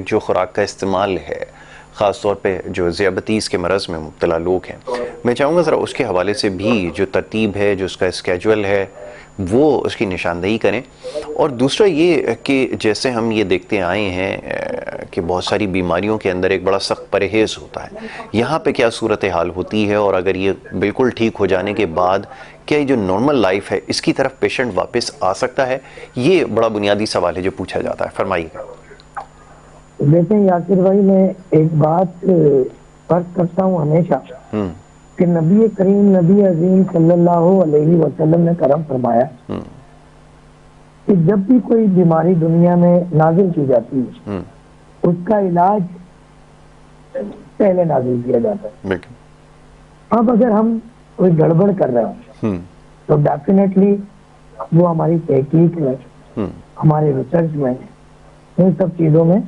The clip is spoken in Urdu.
جو خوراک کا استعمال ہے، خاص طور پہ جو ذیابطیس کے مرض میں مبتلا لوگ ہیں، میں چاہوں گا ذرا اس کے حوالے سے بھی جو ترتیب ہے، جو اس کا اسکیجول ہے، وہ اس کی نشاندہی کریں۔ اور دوسرا یہ کہ جیسے ہم یہ دیکھتے آئے ہیں کہ بہت ساری بیماریوں کے اندر ایک بڑا سخت پرہیز ہوتا ہے، یہاں پہ کیا صورتحال ہوتی ہے، اور اگر یہ بالکل ٹھیک ہو جانے کے بعد کیا یہ جو نارمل لائف ہے اس کی طرف پیشنٹ واپس آ سکتا ہے؟ یہ بڑا بنیادی سوال ہے جو پوچھا جاتا ہے، فرمائیے گا۔ دیکھیں یاسر بھائی، میں ایک بات فرض کرتا ہوں ہمیشہ کہ نبی کریم نبی عظیم صلی اللہ علیہ وسلم نے کرم فرمایا کہ جب بھی کوئی بیماری دنیا میں نازل کی جاتی ہے اس کا علاج پہلے نازل کیا جاتا ہے۔ اب اگر ہم کوئی گڑبڑ کر رہے ہیں تو ڈیفینیٹلی وہ ہماری تحقیق میں، ہمارے ریسرچ میں، ان سب چیزوں میں